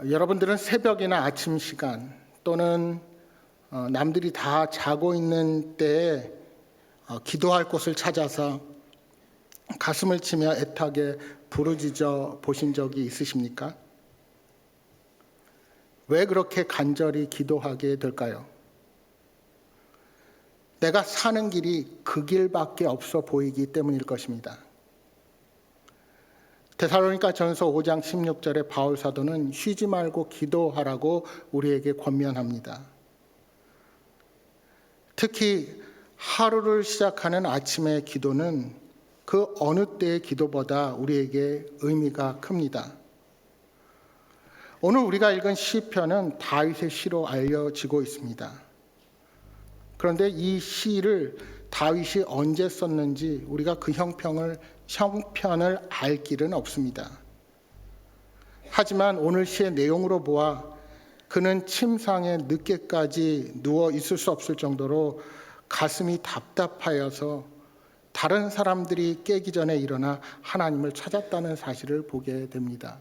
여러분들은 새벽이나 아침 시간 또는 남들이 다 자고 있는 때에 기도할 곳을 찾아서 가슴을 치며 애타게 부르짖어 보신 적이 있으십니까? 왜 그렇게 간절히 기도하게 될까요? 내가 사는 길이 그 길밖에 없어 보이기 때문일 것입니다. 데살로니가 전서 5장 16절에 바울 사도는 쉬지 말고 기도하라고 우리에게 권면합니다. 특히 하루를 시작하는 아침의 기도는 그 어느 때의 기도보다 우리에게 의미가 큽니다. 오늘 우리가 읽은 시편은 다윗의 시로 알려지고 있습니다. 그런데 이 시를 다윗이 언제 썼는지 우리가 그 형편을 알 길은 없습니다. 하지만 오늘 시의 내용으로 보아 그는 침상에 늦게까지 누워 있을 수 없을 정도로 가슴이 답답하여서 다른 사람들이 깨기 전에 일어나 하나님을 찾았다는 사실을 보게 됩니다.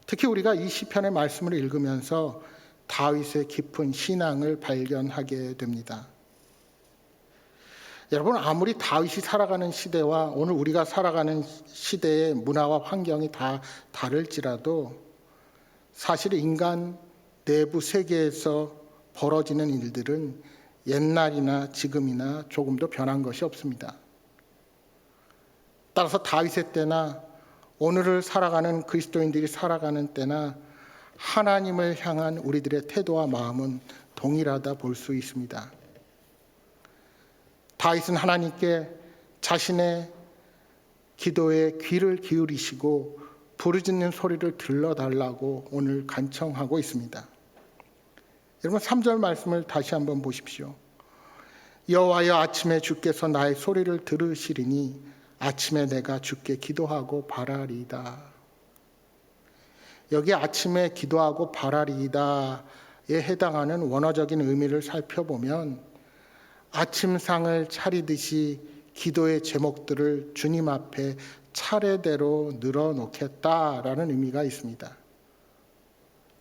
특히 우리가 이 시편의 말씀을 읽으면서 다윗의 깊은 신앙을 발견하게 됩니다. 여러분, 아무리 다윗이 살아가는 시대와 오늘 우리가 살아가는 시대의 문화와 환경이 다 다를지라도 사실 인간 내부 세계에서 벌어지는 일들은 옛날이나 지금이나 조금도 변한 것이 없습니다. 따라서 다윗의 때나 오늘을 살아가는 그리스도인들이 살아가는 때나 하나님을 향한 우리들의 태도와 마음은 동일하다 볼 수 있습니다. 다윗은 하나님께 자신의 기도에 귀를 기울이시고 부르짖는 소리를 들려달라고 오늘 간청하고 있습니다. 여러분 3절 말씀을 다시 한번 보십시오. 여호와여 아침에 주께서 나의 소리를 들으시리니 아침에 내가 주께 기도하고 바라리이다. 여기 아침에 기도하고 바라리이다에 해당하는 원어적인 의미를 살펴보면 아침상을 차리듯이 기도의 제목들을 주님 앞에 차례대로 늘어놓겠다라는 의미가 있습니다.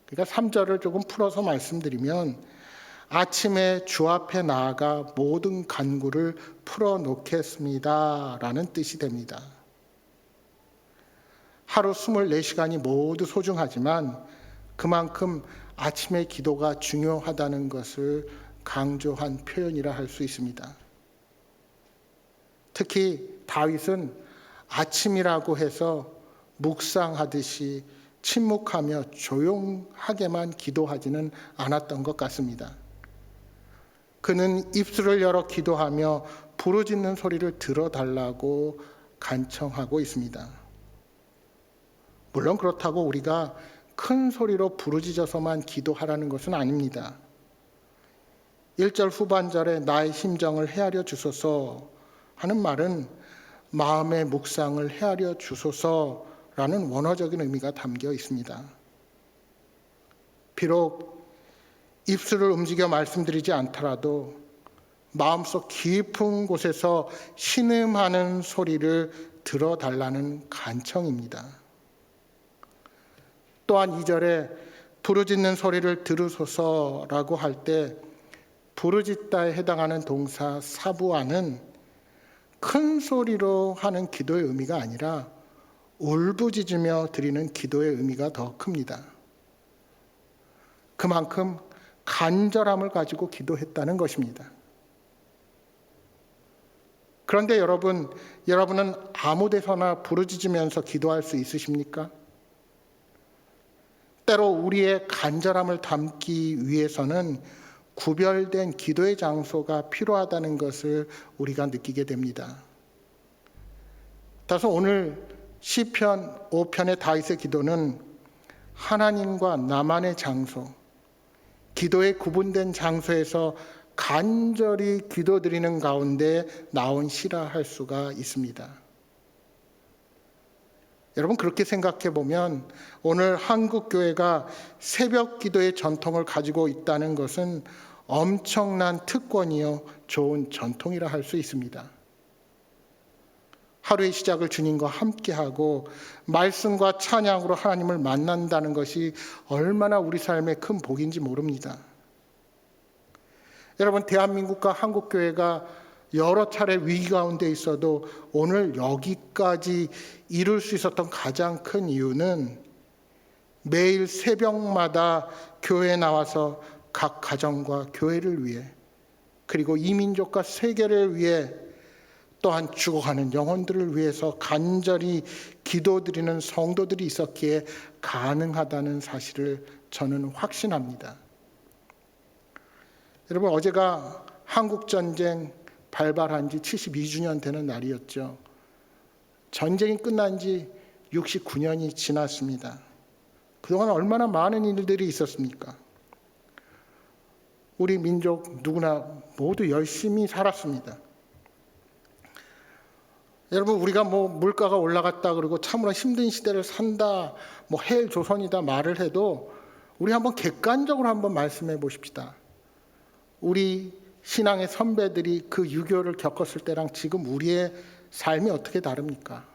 그러니까 3절을 조금 풀어서 말씀드리면 아침에 주 앞에 나아가 모든 간구를 풀어놓겠습니다라는 뜻이 됩니다. 하루 24시간이 모두 소중하지만 그만큼 아침의 기도가 중요하다는 것을 강조한 표현이라 할 수 있습니다. 특히 다윗은 아침이라고 해서 묵상하듯이 침묵하며 조용하게만 기도하지는 않았던 것 같습니다. 그는 입술을 열어 기도하며 부르짖는 소리를 들어달라고 간청하고 있습니다. 물론 그렇다고 우리가 큰 소리로 부르짖어서만 기도하라는 것은 아닙니다. 1절 후반절에 나의 심정을 헤아려 주소서 하는 말은 마음의 묵상을 헤아려 주소서라는 원어적인 의미가 담겨 있습니다. 비록 입술을 움직여 말씀드리지 않더라도 마음속 깊은 곳에서 신음하는 소리를 들어달라는 간청입니다. 또한 2절에 부르짖는 소리를 들으소서라고 할 때 부르짖다에 해당하는 동사 사부아는 큰 소리로 하는 기도의 의미가 아니라 울부짖으며 드리는 기도의 의미가 더 큽니다. 그만큼 간절함을 가지고 기도했다는 것입니다. 그런데 여러분은 아무 데서나 부르짖으면서 기도할 수 있으십니까? 때로 우리의 간절함을 담기 위해서는 구별된 기도의 장소가 필요하다는 것을 우리가 느끼게 됩니다. 따라서 오늘 시편 5편의 다윗의 기도는 하나님과 나만의 장소, 기도의 구분된 장소에서 간절히 기도드리는 가운데 나온 시라 할 수가 있습니다. 여러분 그렇게 생각해 보면 오늘 한국 교회가 새벽 기도의 전통을 가지고 있다는 것은 엄청난 특권이요 좋은 전통이라 할 수 있습니다. 하루의 시작을 주님과 함께하고 말씀과 찬양으로 하나님을 만난다는 것이 얼마나 우리 삶의 큰 복인지 모릅니다. 여러분, 대한민국과 한국교회가 여러 차례 위기 가운데 있어도 오늘 여기까지 이룰 수 있었던 가장 큰 이유는 매일 새벽마다 교회에 나와서 각 가정과 교회를 위해, 그리고 이 민족과 세계를 위해, 또한 죽어가는 영혼들을 위해서 간절히 기도드리는 성도들이 있었기에 가능하다는 사실을 저는 확신합니다. 여러분, 어제가 한국전쟁 발발한 지 72주년 되는 날이었죠. 전쟁이 끝난 지 69년이 지났습니다. 그동안 얼마나 많은 일들이 있었습니까? 우리 민족 누구나 모두 열심히 살았습니다. 여러분, 우리가 물가가 올라갔다 그러고 참으로 힘든 시대를 산다, 헬 조선이다 말을 해도 우리 한번 객관적으로 한번 말씀해 보십시다. 우리 신앙의 선배들이 그 유교를 겪었을 때랑 지금 우리의 삶이 어떻게 다릅니까?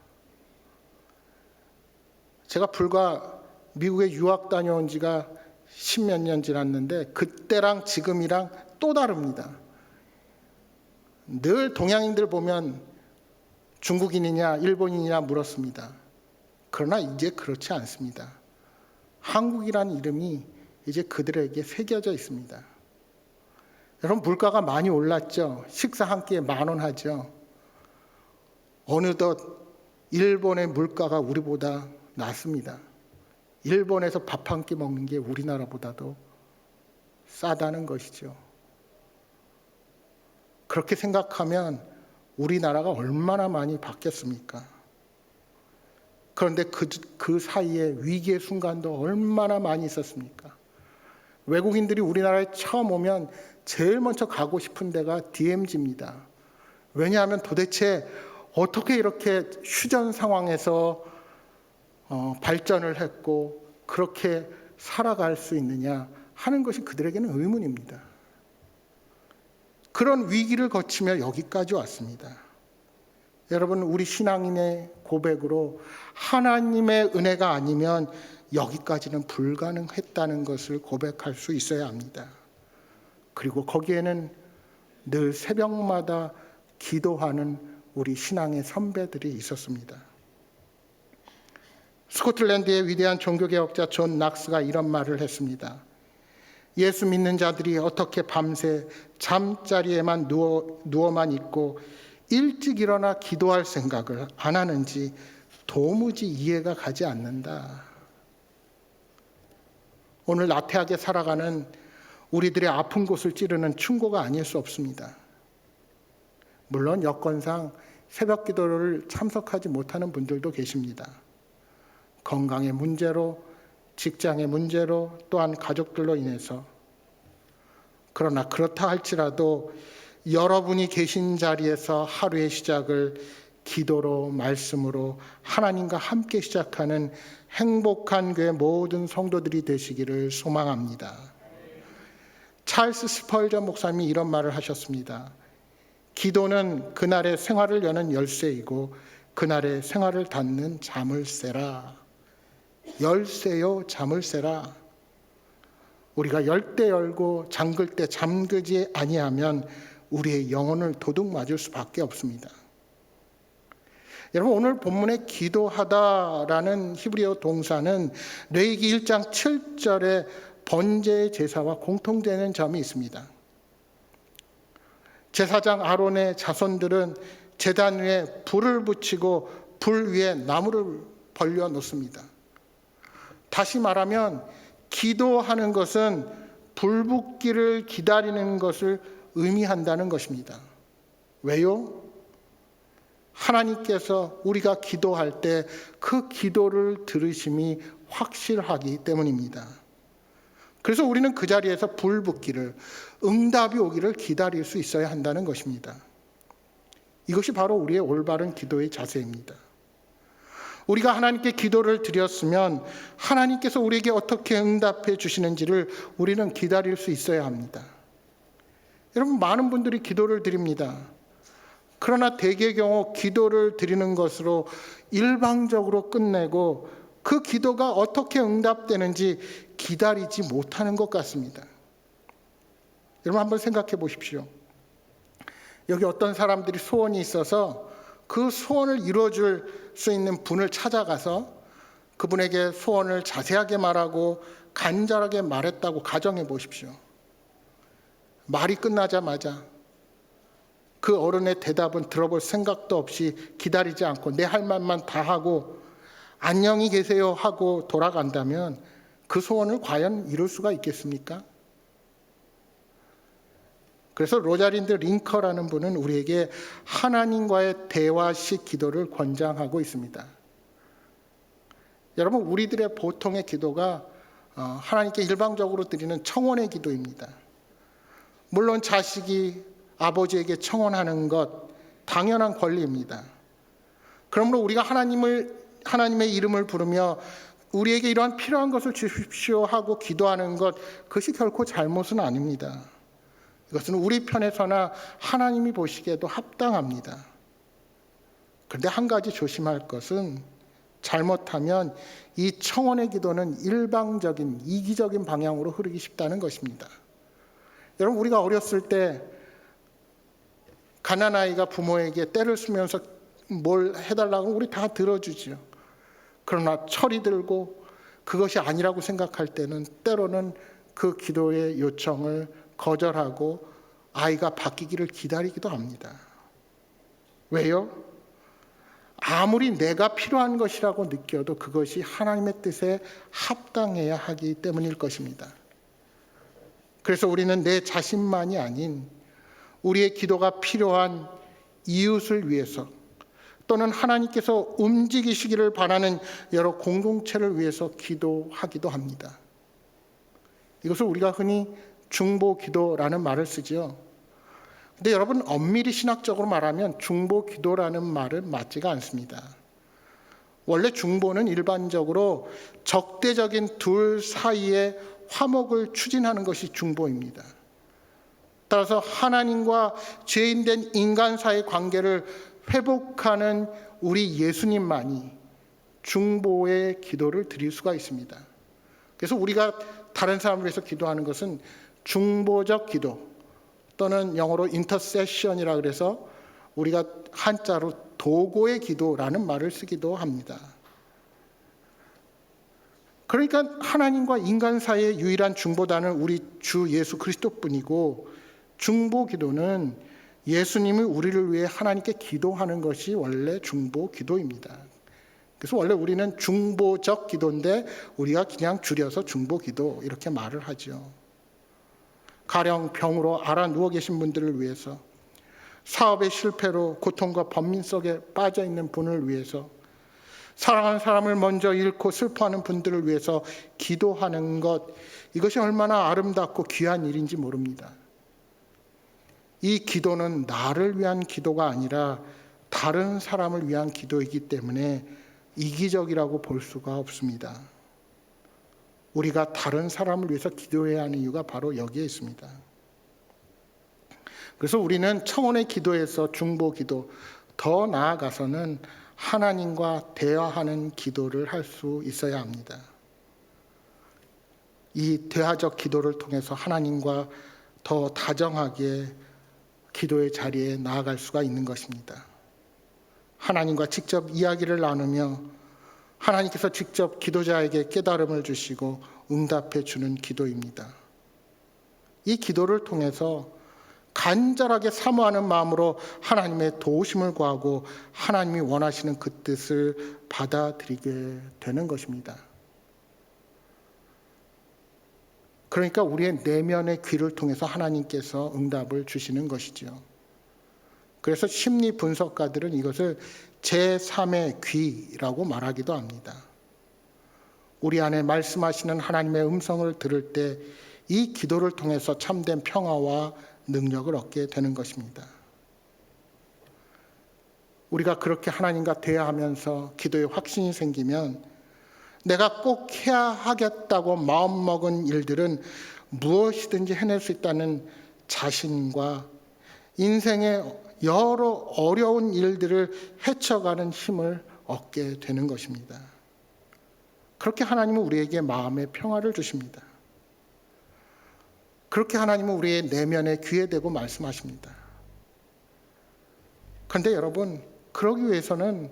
제가 불과 미국에 유학 다녀온 지가 10몇 년 지났는데 그때랑 지금이랑 또 다릅니다. 늘 동양인들 보면 중국인이냐 일본인이냐 물었습니다. 그러나 이제 그렇지 않습니다. 한국이라는 이름이 이제 그들에게 새겨져 있습니다. 여러분, 물가가 많이 올랐죠. 식사 한 끼에 10,000원 하죠. 어느덧 일본의 물가가 우리보다 낮습니다. 일본에서 밥 한 끼 먹는 게 우리나라보다도 싸다는 것이죠. 그렇게 생각하면 우리나라가 얼마나 많이 바뀌었습니까? 그런데 그 사이에 위기의 순간도 얼마나 많이 있었습니까? 외국인들이 우리나라에 처음 오면 제일 먼저 가고 싶은 데가 DMZ입니다. 왜냐하면 도대체 어떻게 이렇게 휴전 상황에서 발전을 했고 그렇게 살아갈 수 있느냐 하는 것이 그들에게는 의문입니다. 그런 위기를 거치며 여기까지 왔습니다. 여러분, 우리 신앙인의 고백으로 하나님의 은혜가 아니면 여기까지는 불가능했다는 것을 고백할 수 있어야 합니다. 그리고 거기에는 늘 새벽마다 기도하는 우리 신앙의 선배들이 있었습니다. 스코틀랜드의 위대한 종교개혁자 존 낙스가 이런 말을 했습니다. 예수 믿는 자들이 어떻게 밤새 잠자리에만 누워만 있고 일찍 일어나 기도할 생각을 안 하는지 도무지 이해가 가지 않는다. 오늘 나태하게 살아가는 우리들의 아픈 곳을 찌르는 충고가 아닐 수 없습니다. 물론 여건상 새벽 기도를 참석하지 못하는 분들도 계십니다. 건강의 문제로, 직장의 문제로, 또한 가족들로 인해서. 그러나 그렇다 할지라도 여러분이 계신 자리에서 하루의 시작을 기도로, 말씀으로 하나님과 함께 시작하는 행복한 교회 모든 성도들이 되시기를 소망합니다. 찰스 스펄전 목사님이 이런 말을 하셨습니다. 기도는 그날의 생활을 여는 열쇠이고 그날의 생활을 닫는 자물쇠라. 열쇠요 자물쇠라. 우리가 열 때 열고 잠글 때 잠그지 아니하면 우리의 영혼을 도둑 맞을 수밖에 없습니다. 여러분, 오늘 본문에 기도하다라는 히브리어 동사는 레위기 1장 7절에 번제의 제사와 공통되는 점이 있습니다. 제사장 아론의 자손들은 제단 위에 불을 붙이고 불 위에 나무를 벌려 놓습니다. 다시 말하면 기도하는 것은 불붙기를 기다리는 것을 의미한다는 것입니다. 왜요? 하나님께서 우리가 기도할 때 그 기도를 들으심이 확실하기 때문입니다. 그래서 우리는 그 자리에서 불붙기를, 응답이 오기를 기다릴 수 있어야 한다는 것입니다. 이것이 바로 우리의 올바른 기도의 자세입니다. 우리가 하나님께 기도를 드렸으면 하나님께서 우리에게 어떻게 응답해 주시는지를 우리는 기다릴 수 있어야 합니다. 여러분, 많은 분들이 기도를 드립니다. 그러나 대개 경우 기도를 드리는 것으로 일방적으로 끝내고 그 기도가 어떻게 응답되는지 기다리지 못하는 것 같습니다. 여러분 한번 생각해 보십시오. 여기 어떤 사람들이 소원이 있어서 그 소원을 이루어줄 수 있는 분을 찾아가서 그분에게 소원을 자세하게 말하고 간절하게 말했다고 가정해 보십시오. 말이 끝나자마자 그 어른의 대답은 들어볼 생각도 없이 기다리지 않고 내 할 말만 다 하고 안녕히 계세요 하고 돌아간다면 그 소원을 과연 이룰 수가 있겠습니까? 그래서 로자린드 링커라는 분은 우리에게 하나님과의 대화식 기도를 권장하고 있습니다. 여러분, 우리들의 보통의 기도가 하나님께 일방적으로 드리는 청원의 기도입니다. 물론 자식이 아버지에게 청원하는 것 당연한 권리입니다. 그러므로 우리가 하나님의 이름을 부르며 우리에게 이러한 필요한 것을 주십시오 하고 기도하는 것, 그것이 결코 잘못은 아닙니다. 이것은 우리 편에서나 하나님이 보시기에도 합당합니다. 그런데 한 가지 조심할 것은 잘못하면 이 청원의 기도는 일방적인 이기적인 방향으로 흐르기 쉽다는 것입니다. 여러분, 우리가 어렸을 때 가난아이가 부모에게 떼를 쓰면서 뭘 해달라고 우리 다 들어주죠. 그러나 철이 들고 그것이 아니라고 생각할 때는 때로는 그 기도의 요청을 거절하고 아이가 바뀌기를 기다리기도 합니다. 왜요? 아무리 내가 필요한 것이라고 느껴도 그것이 하나님의 뜻에 합당해야 하기 때문일 것입니다. 그래서 우리는 내 자신만이 아닌 우리의 기도가 필요한 이웃을 위해서 또는 하나님께서 움직이시기를 바라는 여러 공동체를 위해서 기도하기도 합니다. 이것을 우리가 흔히 중보기도라는 말을 쓰죠. 근데 여러분, 엄밀히 신학적으로 말하면 중보기도라는 말은 맞지가 않습니다. 원래 중보는 일반적으로 적대적인 둘 사이의 화목을 추진하는 것이 중보입니다. 따라서 하나님과 죄인된 인간 사이의 관계를 회복하는 우리 예수님만이 중보의 기도를 드릴 수가 있습니다. 그래서 우리가 다른 사람을 위해서 기도하는 것은 중보적 기도 또는 영어로 인터세션이라 그래서 우리가 한자로 도고의 기도라는 말을 쓰기도 합니다. 그러니까 하나님과 인간 사이의 유일한 중보자는 우리 주 예수 그리스도뿐이고 중보 기도는 예수님이 우리를 위해 하나님께 기도하는 것이 원래 중보 기도입니다. 그래서 원래 우리는 중보적 기도인데 우리가 그냥 줄여서 중보 기도 이렇게 말을 하죠. 가령 병으로 앓아 누워 계신 분들을 위해서, 사업의 실패로 고통과 번민 속에 빠져 있는 분을 위해서, 사랑하는 사람을 먼저 잃고 슬퍼하는 분들을 위해서 기도하는 것, 이것이 얼마나 아름답고 귀한 일인지 모릅니다. 이 기도는 나를 위한 기도가 아니라 다른 사람을 위한 기도이기 때문에 이기적이라고 볼 수가 없습니다. 우리가 다른 사람을 위해서 기도해야 하는 이유가 바로 여기에 있습니다. 그래서 우리는 청원의 기도에서 중보 기도, 더 나아가서는 하나님과 대화하는 기도를 할 수 있어야 합니다. 이 대화적 기도를 통해서 하나님과 더 다정하게 기도의 자리에 나아갈 수가 있는 것입니다. 하나님과 직접 이야기를 나누며 하나님께서 직접 기도자에게 깨달음을 주시고 응답해 주는 기도입니다. 이 기도를 통해서 간절하게 사모하는 마음으로 하나님의 도우심을 구하고 하나님이 원하시는 그 뜻을 받아들이게 되는 것입니다. 그러니까 우리의 내면의 귀를 통해서 하나님께서 응답을 주시는 것이죠. 그래서 심리 분석가들은 이것을 제3의 귀라고 말하기도 합니다. 우리 안에 말씀하시는 하나님의 음성을 들을 때 이 기도를 통해서 참된 평화와 능력을 얻게 되는 것입니다. 우리가 그렇게 하나님과 대화하면서 기도에 확신이 생기면 내가 꼭 해야 하겠다고 마음먹은 일들은 무엇이든지 해낼 수 있다는 자신과 인생의 여러 어려운 일들을 헤쳐가는 힘을 얻게 되는 것입니다. 그렇게 하나님은 우리에게 마음의 평화를 주십니다. 그렇게 하나님은 우리의 내면에 귀에 대고 말씀하십니다. 그런데 여러분, 그러기 위해서는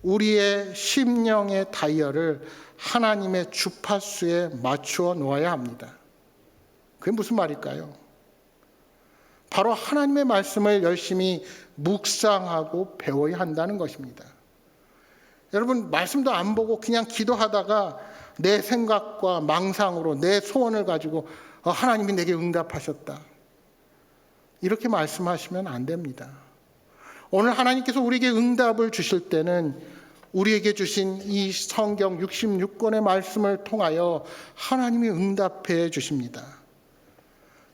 우리의 심령의 다이얼을 하나님의 주파수에 맞추어 놓아야 합니다. 그게 무슨 말일까요? 바로 하나님의 말씀을 열심히 묵상하고 배워야 한다는 것입니다. 여러분, 말씀도 안 보고 그냥 기도하다가 내 생각과 망상으로 내 소원을 가지고 하나님이 내게 응답하셨다, 이렇게 말씀하시면 안 됩니다. 오늘 하나님께서 우리에게 응답을 주실 때는 우리에게 주신 이 성경 66권의 말씀을 통하여 하나님이 응답해 주십니다.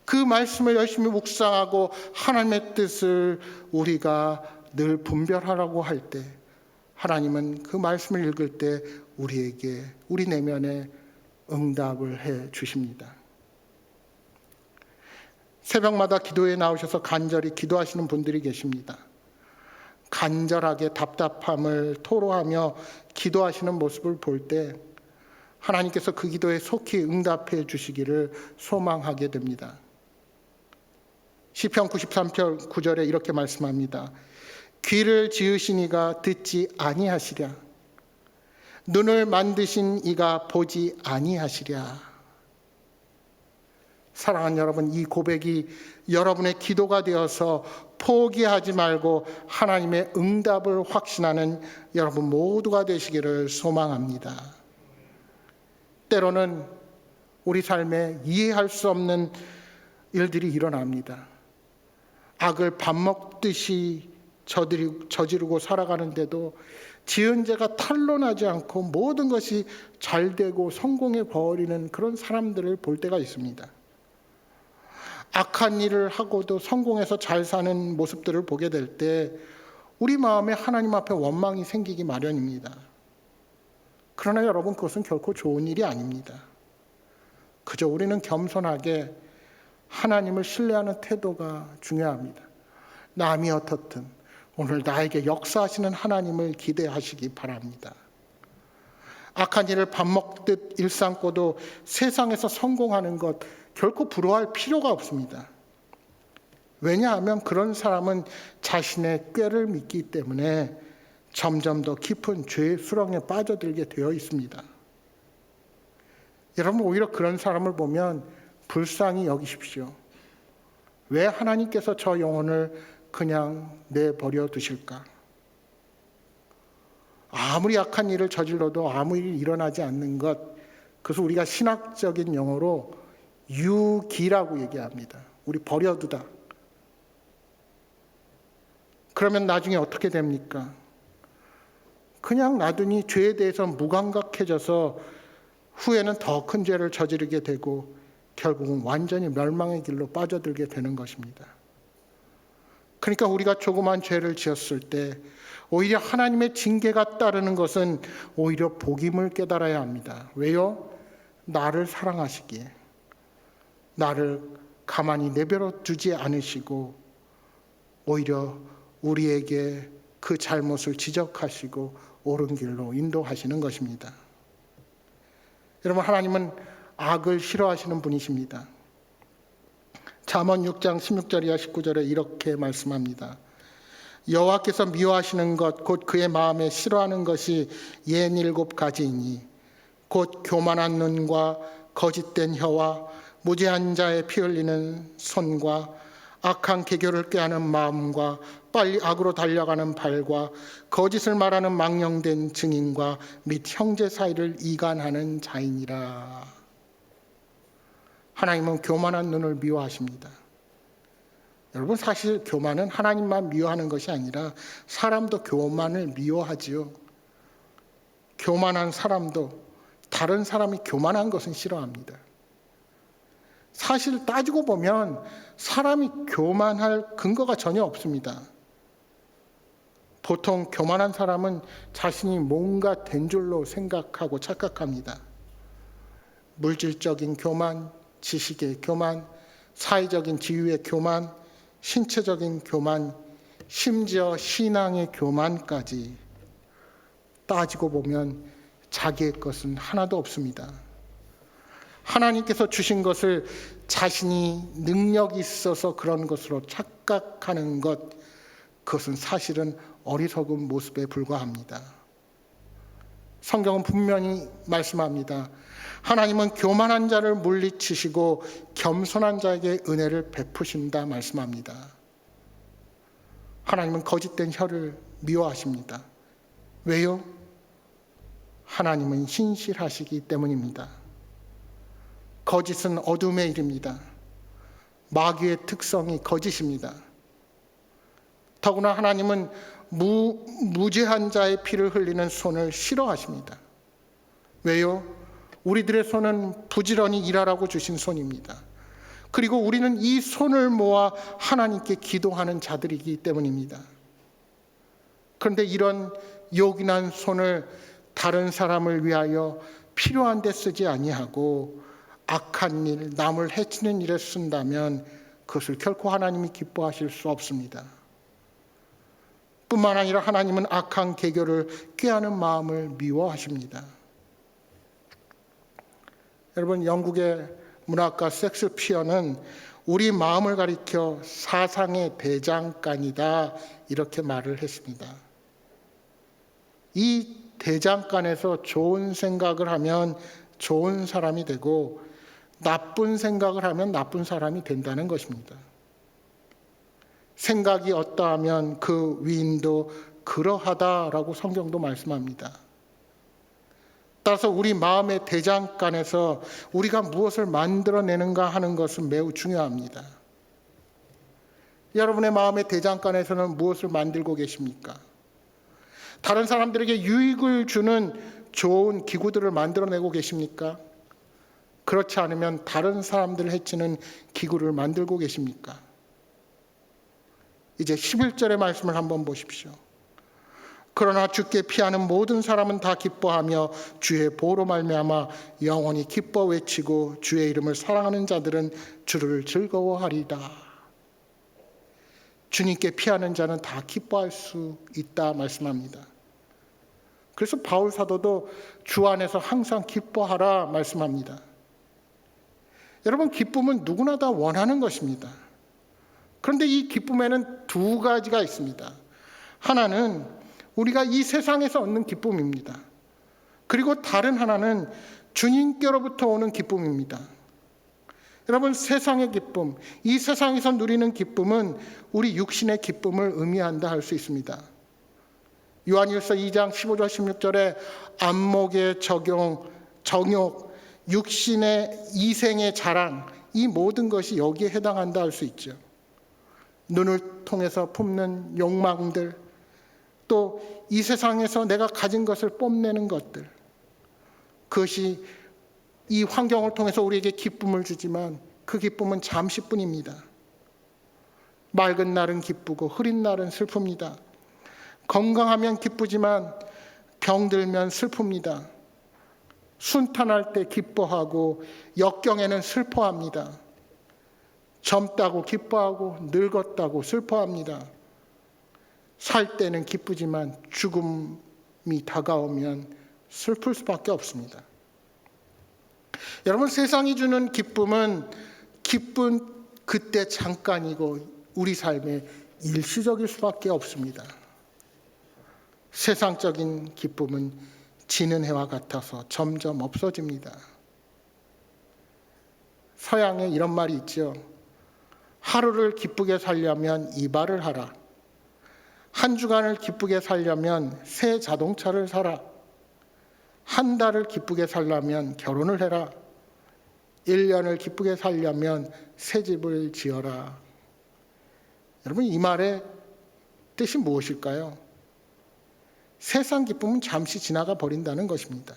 그 말씀을 열심히 묵상하고 하나님의 뜻을 우리가 늘 분별하라고 할 때, 하나님은 그 말씀을 읽을 때 우리에게, 우리 내면에 응답을 해 주십니다. 새벽마다 기도에 나오셔서 간절히 기도하시는 분들이 계십니다. 간절하게 답답함을 토로하며 기도하시는 모습을 볼 때 하나님께서 그 기도에 속히 응답해 주시기를 소망하게 됩니다. 시편 93편 9절에 이렇게 말씀합니다. 귀를 지으신 이가 듣지 아니하시랴, 눈을 만드신 이가 보지 아니하시랴. 사랑하는 여러분, 이 고백이 여러분의 기도가 되어서 포기하지 말고 하나님의 응답을 확신하는 여러분 모두가 되시기를 소망합니다. 때로는 우리 삶에 이해할 수 없는 일들이 일어납니다. 악을 밥 먹듯이 저지르고 살아가는데도 지은 죄가 탄로나지 않고 모든 것이 잘 되고 성공해 버리는 그런 사람들을 볼 때가 있습니다. 악한 일을 하고도 성공해서 잘 사는 모습들을 보게 될 때 우리 마음에 하나님 앞에 원망이 생기기 마련입니다. 그러나 여러분, 그것은 결코 좋은 일이 아닙니다. 그저 우리는 겸손하게 하나님을 신뢰하는 태도가 중요합니다. 남이 어떻든 오늘 나에게 역사하시는 하나님을 기대하시기 바랍니다. 악한 일을 밥 먹듯 일삼고도 세상에서 성공하는 것 결코 부러워할 필요가 없습니다. 왜냐하면 그런 사람은 자신의 꾀를 믿기 때문에 점점 더 깊은 죄의 수렁에 빠져들게 되어 있습니다. 여러분, 오히려 그런 사람을 보면 불쌍히 여기십시오. 왜 하나님께서 저 영혼을 그냥 내버려 두실까? 아무리 악한 일을 저질러도 아무 일이 일어나지 않는 것, 그래서 우리가 신학적인 용어로 유기라고 얘기합니다. 우리 버려두다. 그러면 나중에 어떻게 됩니까? 그냥 놔두니 죄에 대해서 무감각해져서 후에는 더 큰 죄를 저지르게 되고 결국은 완전히 멸망의 길로 빠져들게 되는 것입니다. 그러니까 우리가 조그만 죄를 지었을 때 오히려 하나님의 징계가 따르는 것은 오히려 복임을 깨달아야 합니다. 왜요? 나를 사랑하시기에, 나를 가만히 내버려 두지 않으시고 오히려 우리에게 그 잘못을 지적하시고 옳은 길로 인도하시는 것입니다. 여러분, 하나님은 악을 싫어하시는 분이십니다. 잠언 6장 16절이야 19절에 이렇게 말씀합니다. 여호와께서 미워하시는 것 곧 그의 마음에 싫어하는 것이 67가지이니 곧 교만한 눈과 거짓된 혀와 무죄한 자의 피 흘리는 손과 악한 계교를 꾀하는 마음과 빨리 악으로 달려가는 발과 거짓을 말하는 망령된 증인과 및 형제 사이를 이간하는 자이니라. 하나님은 교만한 눈을 미워하십니다. 여러분, 사실 교만은 하나님만 미워하는 것이 아니라 사람도 교만을 미워하지요. 교만한 사람도 다른 사람이 교만한 것은 싫어합니다. 사실 따지고 보면 사람이 교만할 근거가 전혀 없습니다. 보통 교만한 사람은 자신이 뭔가 된 줄로 생각하고 착각합니다. 물질적인 교만, 지식의 교만, 사회적인 지위의 교만, 신체적인 교만, 심지어 신앙의 교만까지 따지고 보면 자기의 것은 하나도 없습니다. 하나님께서 주신 것을 자신이 능력이 있어서 그런 것으로 착각하는 것, 그것은 사실은 어리석은 모습에 불과합니다. 성경은 분명히 말씀합니다. 하나님은 교만한 자를 물리치시고 겸손한 자에게 은혜를 베푸신다 말씀합니다. 하나님은 거짓된 혀를 미워하십니다. 왜요? 하나님은 신실하시기 때문입니다. 거짓은 어둠의 일입니다. 마귀의 특성이 거짓입니다. 더구나 하나님은 무죄한 자의 피를 흘리는 손을 싫어하십니다. 왜요? 우리들의 손은 부지런히 일하라고 주신 손입니다. 그리고 우리는 이 손을 모아 하나님께 기도하는 자들이기 때문입니다. 그런데 이런 요긴한 손을 다른 사람을 위하여 필요한 데 쓰지 아니하고 악한 일, 남을 해치는 일에 쓴다면 그것을 결코 하나님이 기뻐하실 수 없습니다. 뿐만 아니라 하나님은 악한 계교를 꾀하는 마음을 미워하십니다. 여러분, 영국의 문학가 섹스피어는 우리 마음을 가리켜 사상의 대장간이다 이렇게 말을 했습니다. 이 대장간에서 좋은 생각을 하면 좋은 사람이 되고 나쁜 생각을 하면 나쁜 사람이 된다는 것입니다. 생각이 어떠하면 그 위인도 그러하다라고 성경도 말씀합니다. 따라서 우리 마음의 대장간에서 우리가 무엇을 만들어내는가 하는 것은 매우 중요합니다. 여러분의 마음의 대장간에서는 무엇을 만들고 계십니까? 다른 사람들에게 유익을 주는 좋은 기구들을 만들어내고 계십니까? 그렇지 않으면 다른 사람들을 해치는 기구를 만들고 계십니까? 이제 11절의 말씀을 한번 보십시오. 그러나 주께 피하는 모든 사람은 다 기뻐하며 주의 보로 말미암아 영원히 기뻐 외치고 주의 이름을 사랑하는 자들은 주를 즐거워하리다. 주님께 피하는 자는 다 기뻐할 수 있다 말씀합니다. 그래서 바울 사도도 주 안에서 항상 기뻐하라 말씀합니다. 여러분, 기쁨은 누구나 다 원하는 것입니다. 그런데 이 기쁨에는 두 가지가 있습니다. 하나는 우리가 이 세상에서 얻는 기쁨입니다. 그리고 다른 하나는 주님께로부터 오는 기쁨입니다. 여러분, 세상의 기쁨, 이 세상에서 누리는 기쁨은 우리 육신의 기쁨을 의미한다 할 수 있습니다. 요한일서 2장 15절 16절에 안목의 정욕, 육신의 이생의 자랑, 이 모든 것이 여기에 해당한다 할 수 있죠. 눈을 통해서 품는 욕망들, 또 이 세상에서 내가 가진 것을 뽐내는 것들, 그것이 이 환경을 통해서 우리에게 기쁨을 주지만 그 기쁨은 잠시뿐입니다. 맑은 날은 기쁘고 흐린 날은 슬픕니다. 건강하면 기쁘지만 병들면 슬픕니다. 순탄할 때 기뻐하고 역경에는 슬퍼합니다. 젊다고 기뻐하고 늙었다고 슬퍼합니다. 살 때는 기쁘지만 죽음이 다가오면 슬플 수밖에 없습니다. 여러분, 세상이 주는 기쁨은 기쁜 그때 잠깐이고 우리 삶의 일시적일 수밖에 없습니다. 세상적인 기쁨은 지는 해와 같아서 점점 없어집니다. 서양에 이런 말이 있죠. 하루를 기쁘게 살려면 이발을 하라. 한 주간을 기쁘게 살려면 새 자동차를 사라. 한 달을 기쁘게 살려면 결혼을 해라. 1년을 기쁘게 살려면 새 집을 지어라. 여러분, 이 말의 뜻이 무엇일까요? 세상 기쁨은 잠시 지나가 버린다는 것입니다.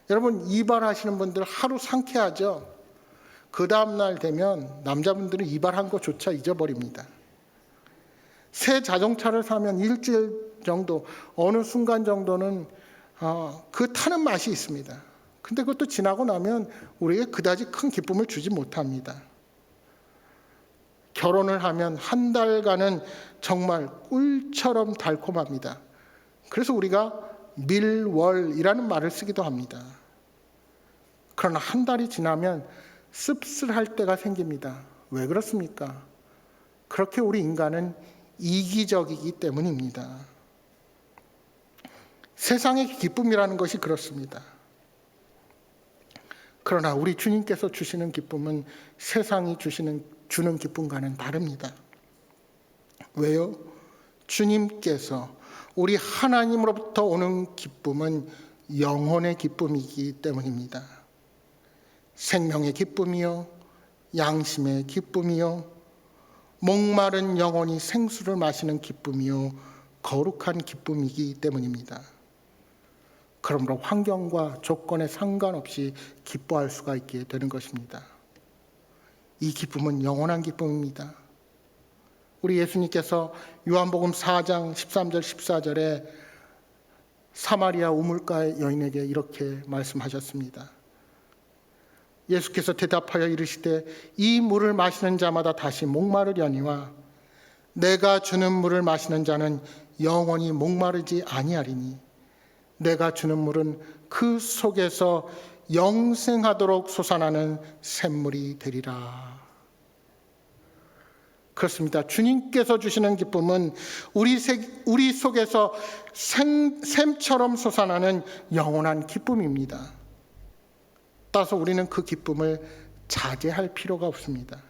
여러분, 이발하시는 분들 하루 상쾌하죠? 그 다음날 되면 남자분들은 이발한 것조차 잊어버립니다. 새 자동차를 사면 일주일 정도, 어느 순간 정도는 그 타는 맛이 있습니다. 근데 그것도 지나고 나면 우리에게 그다지 큰 기쁨을 주지 못합니다. 결혼을 하면 한 달간은 정말 꿀처럼 달콤합니다. 그래서 우리가 밀월이라는 말을 쓰기도 합니다. 그러나 한 달이 지나면 씁쓸할 때가 생깁니다. 왜 그렇습니까? 그렇게 우리 인간은 이기적이기 때문입니다. 세상의 기쁨이라는 것이 그렇습니다. 그러나 우리 주님께서 주시는 기쁨은 세상이 주는 기쁨과는 다릅니다. 왜요? 주님께서 우리 하나님으로부터 오는 기쁨은 영혼의 기쁨이기 때문입니다. 생명의 기쁨이요, 양심의 기쁨이요, 목마른 영혼이 생수를 마시는 기쁨이요, 거룩한 기쁨이기 때문입니다. 그러므로 환경과 조건에 상관없이 기뻐할 수가 있게 되는 것입니다. 이 기쁨은 영원한 기쁨입니다. 우리 예수님께서 요한복음 4장 13절 14절에 사마리아 우물가의 여인에게 이렇게 말씀하셨습니다. 예수께서 대답하여 이르시되 이 물을 마시는 자마다 다시 목마르려니와 내가 주는 물을 마시는 자는 영원히 목마르지 아니하리니 내가 주는 물은 그 속에서 영생하도록 솟아나는 샘물이 되리라. 그렇습니다. 주님께서 주시는 기쁨은 우리 속에서 샘처럼 솟아나는 영원한 기쁨입니다. 따라서 우리는 그 기쁨을 자제할 필요가 없습니다.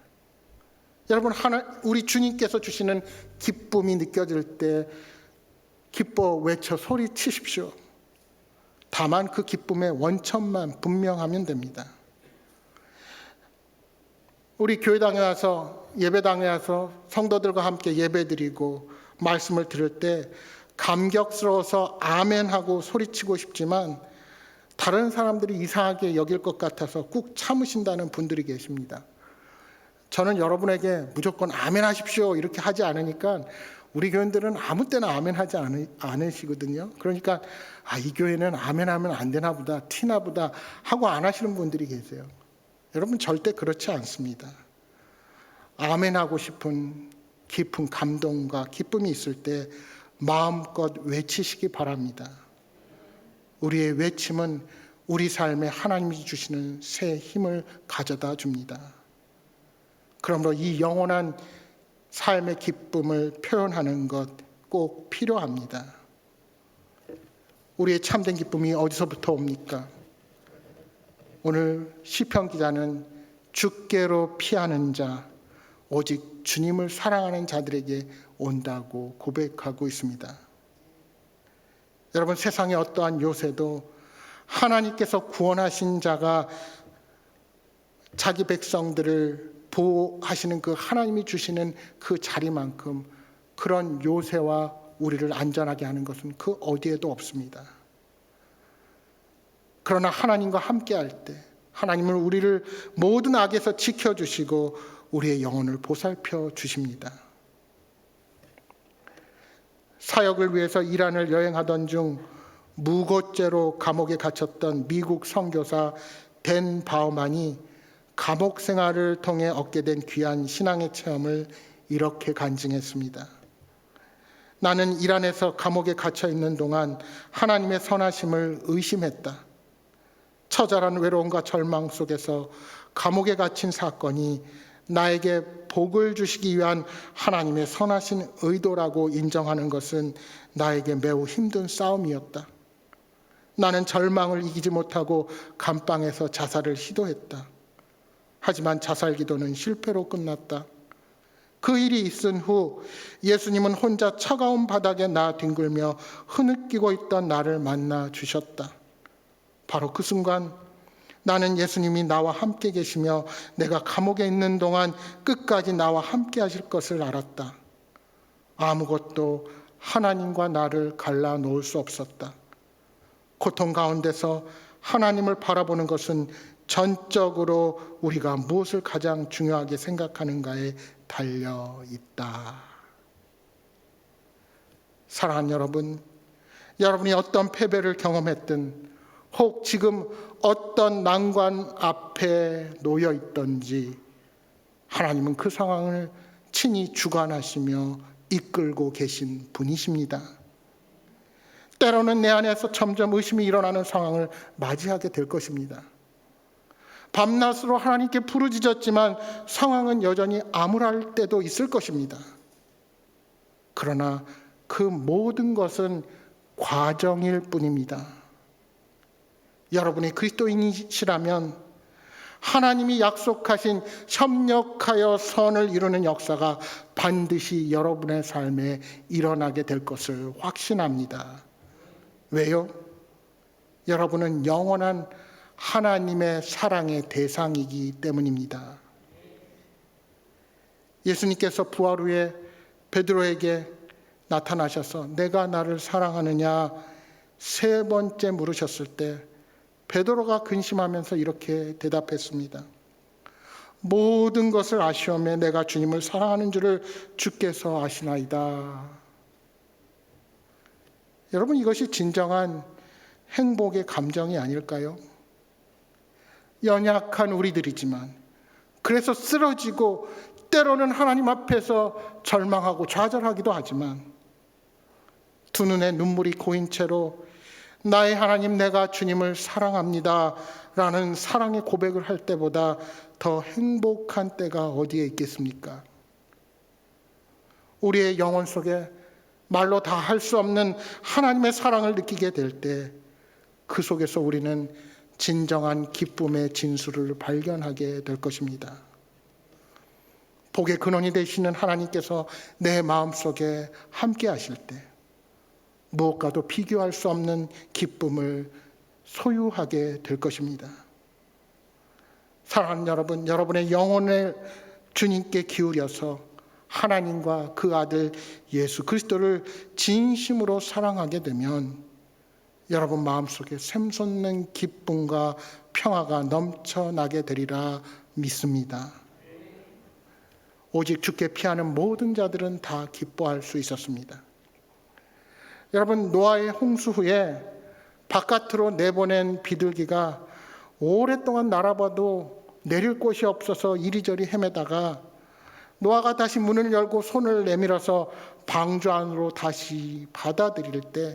여러분, 우리 주님께서 주시는 기쁨이 느껴질 때 기뻐 외쳐 소리치십시오. 다만 그 기쁨의 원천만 분명하면 됩니다. 우리 교회당에 와서 예배당에 와서 성도들과 함께 예배드리고 말씀을 들을 때 감격스러워서 아멘하고 소리치고 싶지만 다른 사람들이 이상하게 여길 것 같아서 꾹 참으신다는 분들이 계십니다. 저는 여러분에게 무조건 아멘하십시오 이렇게 하지 않으니까 우리 교인들은 아무 때나 아멘하지 않으시거든요. 그러니까 이 교회는 아멘하면 안 되나 보다, 티나 보다 하고 안 하시는 분들이 계세요. 여러분, 절대 그렇지 않습니다. 아멘하고 싶은 깊은 감동과 기쁨이 있을 때 마음껏 외치시기 바랍니다. 우리의 외침은 우리 삶에 하나님이 주시는 새 힘을 가져다 줍니다. 그러므로 이 영원한 삶의 기쁨을 표현하는 것 꼭 필요합니다. 우리의 참된 기쁨이 어디서부터 옵니까? 오늘 시편 기자는 주께로 피하는 자, 오직 주님을 사랑하는 자들에게 온다고 고백하고 있습니다. 여러분, 세상의 어떠한 요새도 하나님께서 구원하신 자가 자기 백성들을 보호하시는 그 하나님이 주시는 그 자리만큼 그런 요새와 우리를 안전하게 하는 것은 그 어디에도 없습니다. 그러나 하나님과 함께할 때 하나님은 우리를 모든 악에서 지켜주시고 우리의 영혼을 보살펴 주십니다. 사역을 위해서 이란을 여행하던 중 무고죄로 감옥에 갇혔던 미국 선교사 댄 바우만이 감옥 생활을 통해 얻게 된 귀한 신앙의 체험을 이렇게 간증했습니다. 나는 이란에서 감옥에 갇혀 있는 동안 하나님의 선하심을 의심했다. 처절한 외로움과 절망 속에서 감옥에 갇힌 사건이 나에게 복을 주시기 위한 하나님의 선하신 의도라고 인정하는 것은 나에게 매우 힘든 싸움이었다. 나는 절망을 이기지 못하고 감방에서 자살을 시도했다. 하지만 자살 기도는 실패로 끝났다. 그 일이 있은 후 예수님은 혼자 차가운 바닥에 뒹굴며 흐느끼고 있던 나를 만나 주셨다. 바로 그 순간 나는 예수님이 나와 함께 계시며 내가 감옥에 있는 동안 끝까지 나와 함께 하실 것을 알았다. 아무것도 하나님과 나를 갈라놓을 수 없었다. 고통 가운데서 하나님을 바라보는 것은 전적으로 우리가 무엇을 가장 중요하게 생각하는가에 달려 있다. 사랑하는 여러분, 여러분이 어떤 패배를 경험했든 혹 지금 어떤 난관 앞에 놓여 있던지 하나님은 그 상황을 친히 주관하시며 이끌고 계신 분이십니다. 때로는 내 안에서 점점 의심이 일어나는 상황을 맞이하게 될 것입니다. 밤낮으로 하나님께 부르짖었지만 상황은 여전히 암울할 때도 있을 것입니다. 그러나 그 모든 것은 과정일 뿐입니다. 여러분이 그리스도인이시라면 하나님이 약속하신 협력하여 선을 이루는 역사가 반드시 여러분의 삶에 일어나게 될 것을 확신합니다. 왜요? 여러분은 영원한 하나님의 사랑의 대상이기 때문입니다. 예수님께서 부활 후에 베드로에게 나타나셔서 내가 나를 사랑하느냐 3번째 물으셨을 때 베드로가 근심하면서 이렇게 대답했습니다. 모든 것을 아시오매 내가 주님을 사랑하는 줄을 주께서 아시나이다. 여러분, 이것이 진정한 행복의 감정이 아닐까요? 연약한 우리들이지만 그래서 쓰러지고 때로는 하나님 앞에서 절망하고 좌절하기도 하지만 두 눈에 눈물이 고인 채로 나의 하나님 내가 주님을 사랑합니다 라는 사랑의 고백을 할 때보다 더 행복한 때가 어디에 있겠습니까? 우리의 영혼 속에 말로 다 할 수 없는 하나님의 사랑을 느끼게 될 때 그 속에서 우리는 진정한 기쁨의 진수를 발견하게 될 것입니다. 복의 근원이 되시는 하나님께서 내 마음속에 함께 하실 때 무엇과도 비교할 수 없는 기쁨을 소유하게 될 것입니다. 사랑하는 여러분, 여러분의 영혼을 주님께 기울여서 하나님과 그 아들 예수 그리스도를 진심으로 사랑하게 되면 여러분 마음속에 샘솟는 기쁨과 평화가 넘쳐나게 되리라 믿습니다. 오직 주께 피하는 모든 자들은 다 기뻐할 수 있었습니다. 여러분, 노아의 홍수 후에 바깥으로 내보낸 비둘기가 오랫동안 날아봐도 내릴 곳이 없어서 이리저리 헤매다가 노아가 다시 문을 열고 손을 내밀어서 방주 안으로 다시 받아들일 때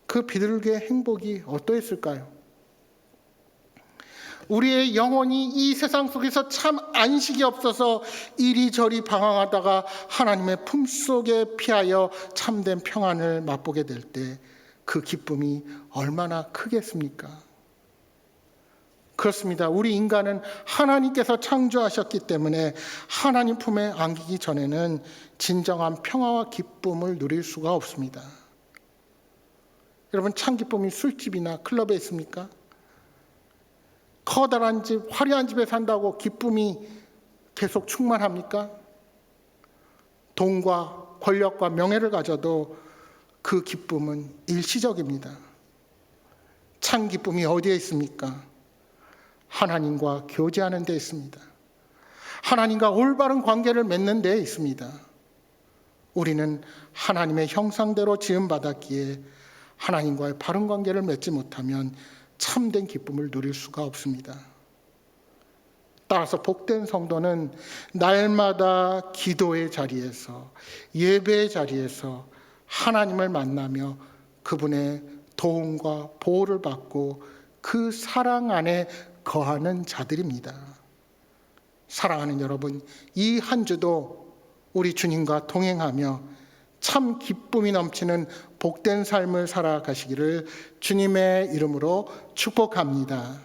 그 비둘기의 행복이 어떠했을까요? 우리의 영혼이 이 세상 속에서 참 안식이 없어서 이리저리 방황하다가 하나님의 품속에 피하여 참된 평안을 맛보게 될 때 그 기쁨이 얼마나 크겠습니까? 그렇습니다. 우리 인간은 하나님께서 창조하셨기 때문에 하나님 품에 안기기 전에는 진정한 평화와 기쁨을 누릴 수가 없습니다. 여러분, 참 기쁨이 술집이나 클럽에 있습니까? 커다란 집, 화려한 집에 산다고 기쁨이 계속 충만합니까? 돈과 권력과 명예를 가져도 그 기쁨은 일시적입니다. 참 기쁨이 어디에 있습니까? 하나님과 교제하는 데 있습니다. 하나님과 올바른 관계를 맺는 데 있습니다. 우리는 하나님의 형상대로 지음받았기에 하나님과의 바른 관계를 맺지 못하면 참된 기쁨을 누릴 수가 없습니다. 따라서 복된 성도는 날마다 기도의 자리에서, 예배의 자리에서 하나님을 만나며 그분의 도움과 보호를 받고 그 사랑 안에 거하는 자들입니다. 사랑하는 여러분, 이 한 주도 우리 주님과 동행하며 참 기쁨이 넘치는 복된 삶을 살아가시기를 주님의 이름으로 축복합니다.